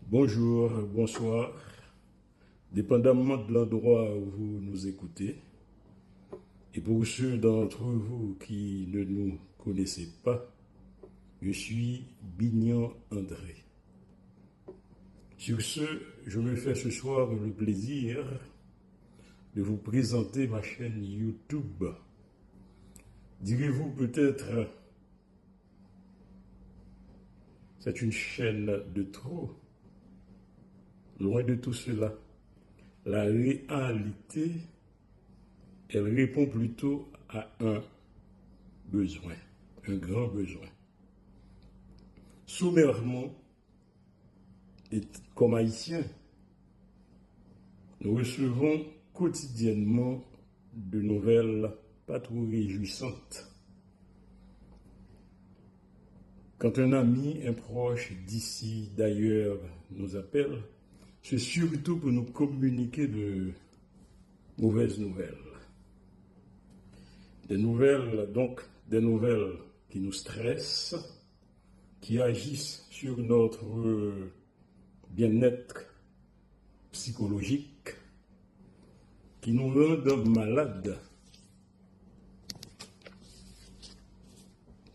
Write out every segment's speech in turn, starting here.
Bonjour, bonsoir, dépendamment de l'endroit où vous nous écoutez. Et pour ceux d'entre vous qui ne nous connaissez pas, je suis Bignan André. Sur ce, je me fais ce soir le plaisir de vous présenter ma chaîne YouTube. Direz-vous peut-être, c'est une chaîne de trop? Loin de tout cela. La réalité, elle répond plutôt à un besoin, un grand besoin. Sommairement, et comme haïtiens, nous recevons quotidiennement de nouvelles pas trop réjouissantes. Quand un ami, un proche d'ici, d'ailleurs, nous appelle, c'est surtout pour nous communiquer de mauvaises nouvelles. Des nouvelles qui nous stressent, qui agissent sur notre bien-être psychologique, qui nous rendent malades.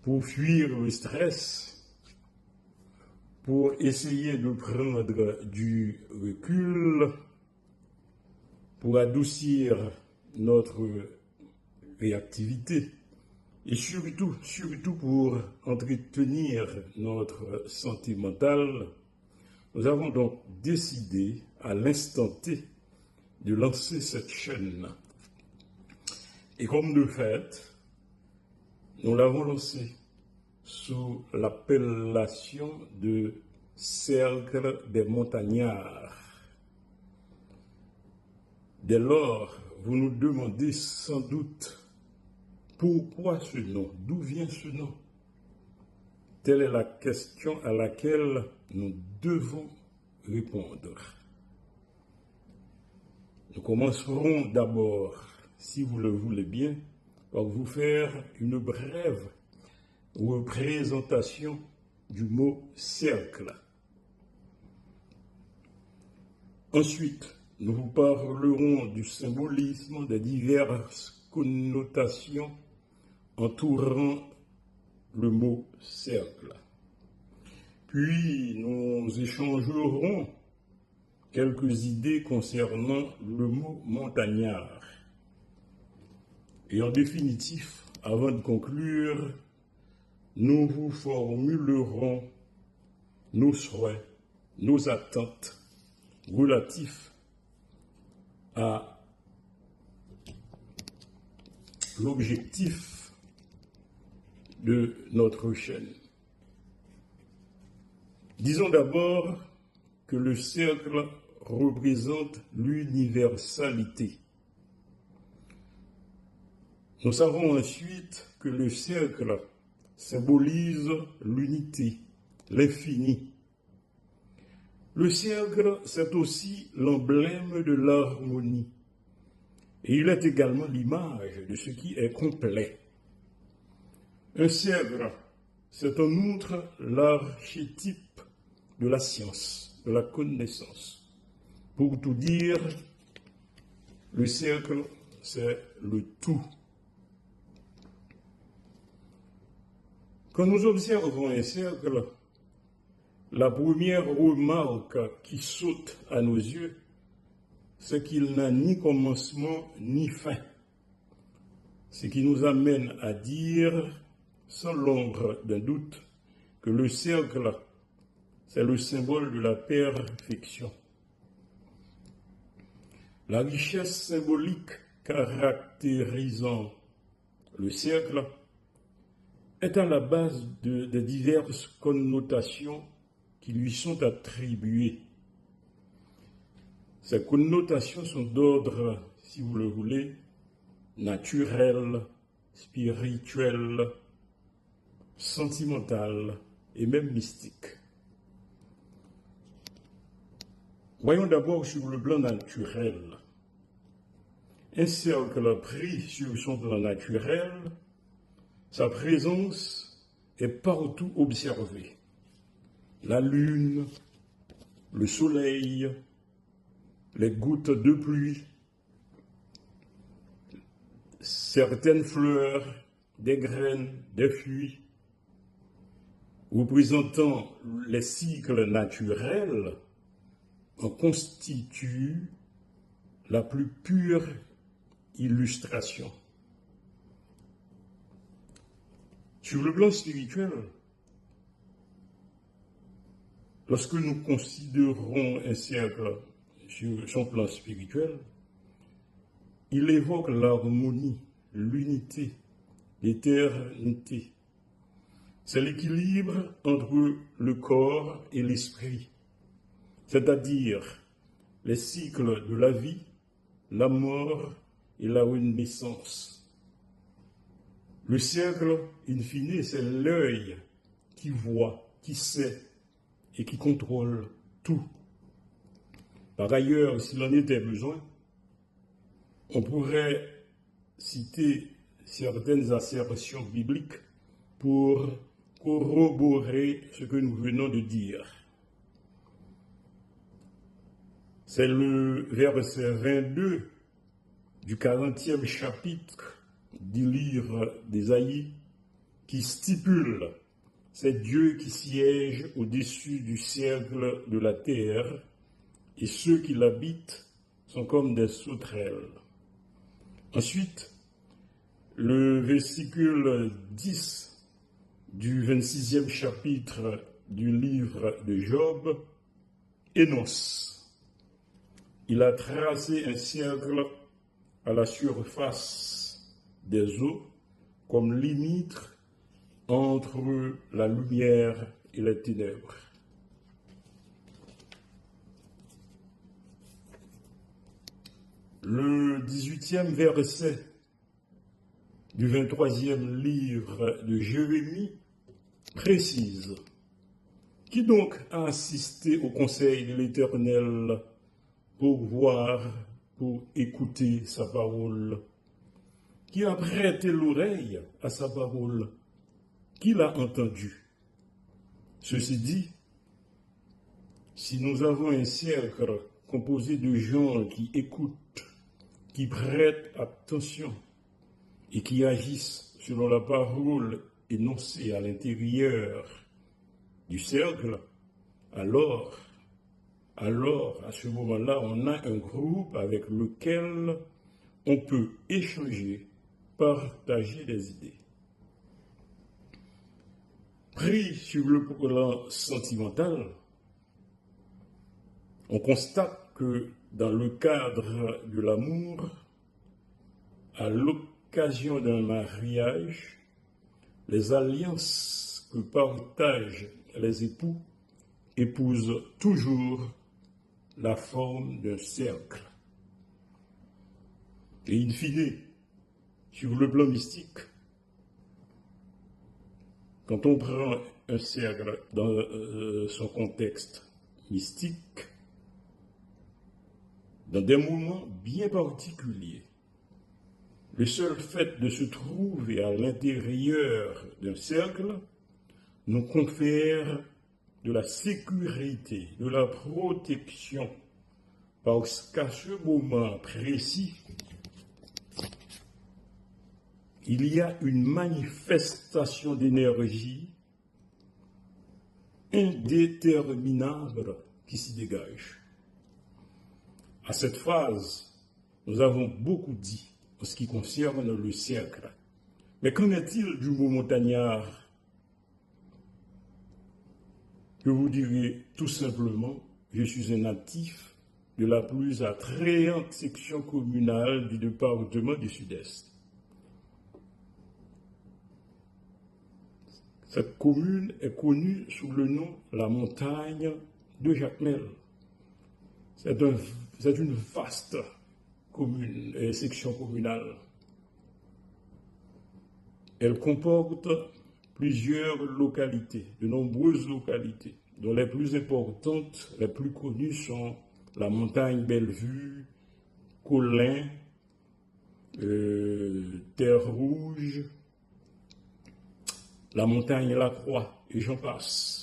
Pour fuir le stress, pour essayer de prendre du recul, pour adoucir notre réactivité et surtout pour entretenir notre santé mentale, nous avons donc décidé à l'instant T de lancer cette chaîne. Et comme de fait, nous l'avons lancée sous l'appellation de Cercle des Montagnards. Dès lors, vous nous demandez sans doute pourquoi ce nom, d'où vient ce nom? Telle est la question à laquelle nous devons répondre. Nous commencerons d'abord, si vous le voulez bien, par vous faire une brève représentation du mot cercle. Ensuite, nous vous parlerons du symbolisme des diverses connotations entourant le mot cercle. Puis, nous échangerons quelques idées concernant le mot montagnard. Et en définitif, avant de conclure, nous vous formulerons nos souhaits, nos attentes relatifs à l'objectif de notre chaîne. Disons d'abord que le cercle représente l'universalité. Nous savons ensuite que le cercle symbolise l'unité, l'infini. Le cercle, c'est aussi l'emblème de l'harmonie. Et il est également l'image de ce qui est complet. Un cercle, c'est en outre l'archétype de la science, de la connaissance. Pour tout dire, le cercle, c'est le tout. Quand nous observons un cercle, la première remarque qui saute à nos yeux, c'est qu'il n'a ni commencement ni fin. Ce qui nous amène à dire, sans l'ombre d'un doute, que le cercle, c'est le symbole de la perfection. La richesse symbolique caractérisant le cercle est à la base de diverses connotations qui lui sont attribuées. Ces connotations sont d'ordre, si vous le voulez, naturel, spirituel, sentimental et même mystique. Voyons d'abord sur le plan naturel. Un cercle pris sur son plan naturel, sa présence est partout observée. La lune, le soleil, les gouttes de pluie, certaines fleurs, des graines, des fruits, représentant les cycles naturels, en constituent la plus pure illustration. Sur le plan spirituel, lorsque nous considérons un cercle sur son plan spirituel, il évoque l'harmonie, l'unité, l'éternité. C'est l'équilibre entre le corps et l'esprit, c'est-à-dire les cycles de la vie, la mort et la renaissance. Le cercle, in fine, c'est l'œil qui voit, qui sait et qui contrôle tout. Par ailleurs, s'il en était besoin, on pourrait citer certaines assertions bibliques pour corroborer ce que nous venons de dire. C'est le verset 22 du 40e chapitre du livre d'Ésaïe qui stipule « C'est Dieu qui siège au-dessus du cercle de la terre, et ceux qui l'habitent sont comme des sauterelles. » Ensuite, le versicule 10 du 26e chapitre du livre de Job énonce « Il a tracé un cercle à la surface des eaux comme limite entre la lumière et les ténèbres. » Le 18e verset du 23e livre de Jérémie précise « Qui donc a assisté au conseil de l'Éternel pour voir, pour écouter sa parole? Qui a prêté l'oreille à sa parole? Qui l'a entendu? » Ceci dit, si nous avons un cercle composé de gens qui écoutent, qui prêtent attention et qui agissent selon la parole énoncée à l'intérieur du cercle, alors, à ce moment-là, on a un groupe avec lequel on peut échanger, partager des idées. Pris sur le plan sentimental, on constate que dans le cadre de l'amour, à l'occasion d'un mariage, les alliances que partagent les époux épousent toujours la forme d'un cercle. Et in fine, sur le plan mystique, quand on prend un cercle dans son contexte mystique, dans des moments bien particuliers, le seul fait de se trouver à l'intérieur d'un cercle nous confère de la sécurité, de la protection, parce qu'à ce moment précis, il y a une manifestation d'énergie indéterminable qui s'y dégage. À cette phase, nous avons beaucoup dit en ce qui concerne le cercle. Mais qu'en est-il du mot montagnard? Je vous dirai tout simplement, je suis un natif de la plus attrayante section communale du département du Sud-Est. Cette commune est connue sous le nom la montagne de Jacmel. C'est une vaste commune et section communale. Elle comporte plusieurs localités, de nombreuses localités, dont les plus importantes, les plus connues sont la montagne Bellevue, Colin, Terre Rouge, la montagne La Croix, et j'en passe.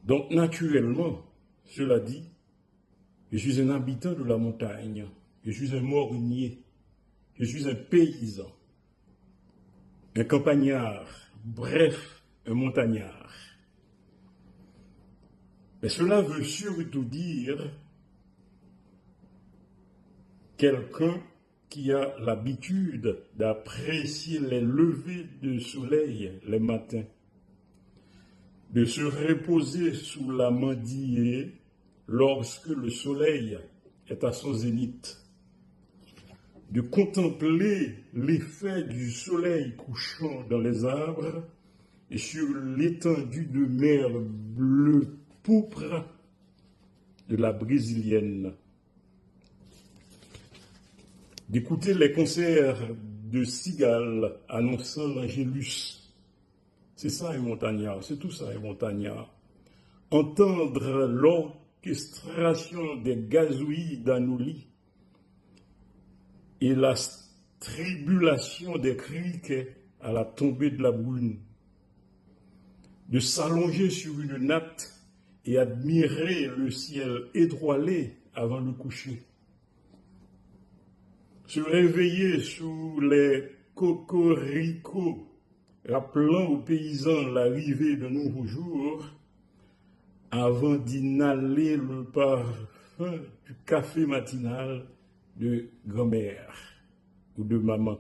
Donc, naturellement, cela dit, je suis un habitant de la montagne, je suis un morgnier, je suis un paysan, un campagnard, bref, un montagnard. Mais cela veut surtout dire quelqu'un qui a l'habitude d'apprécier les levées de soleil les matins, de se reposer sous la mandillée lorsque le soleil est à son zénith, de contempler l'effet du soleil couchant dans les arbres et sur l'étendue de mer bleu pourpre de la brésilienne, d'écouter les concerts de cigales annonçant l'Angélus. C'est ça un montagnard, c'est tout ça un montagnard. Entendre l'orchestration des gazouillis d'Anouli et la tribulation des criquets à la tombée de la brune, de s'allonger sur une natte et admirer le ciel étoilé avant le coucher, se réveiller sous les cocoricots rappelant aux paysans l'arrivée d'un nouveau jour avant d'inhaler le parfum du café matinal de grand-mère ou de maman.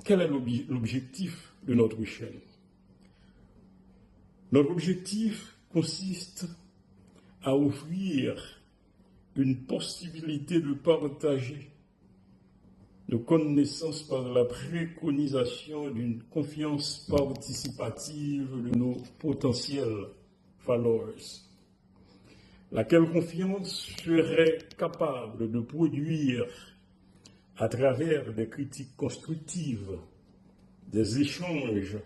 Quel est l'objectif de notre chaîne? Notre objectif consiste à offrir une possibilité de partager nos connaissances par la préconisation d'une confiance participative de nos potentiels followers, laquelle confiance serait capable de produire, à travers des critiques constructives, des échanges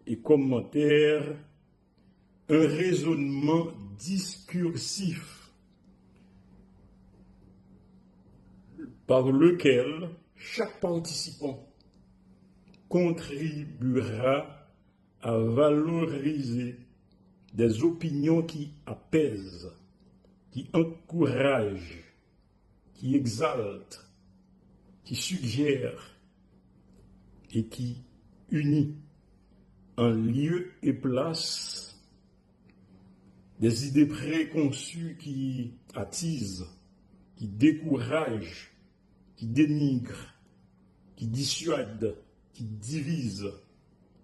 et commentaires, un raisonnement discursif par lequel chaque participant contribuera à valoriser des opinions qui apaisent, qui encouragent, qui exaltent, qui suggèrent et qui unit en lieu et place des idées préconçues qui attisent, qui découragent, qui dénigrent, qui dissuadent, qui divisent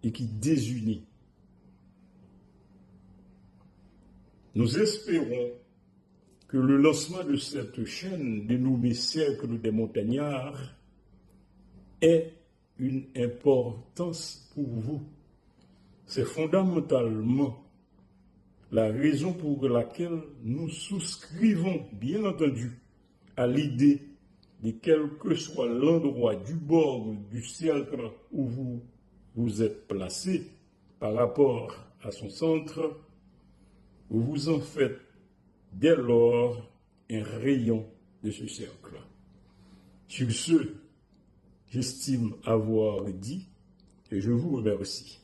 et qui désunit. Nous espérons que le lancement de cette chaîne dénommée Cercle des montagnards ait une importance pour vous. C'est fondamentalement la raison pour laquelle nous souscrivons, bien entendu, à l'idée de quel que soit l'endroit du bord du cercle où vous vous êtes placé par rapport à son centre, vous en faites dès lors un rayon de ce cercle. Sur ce, j'estime avoir dit et je vous remercie.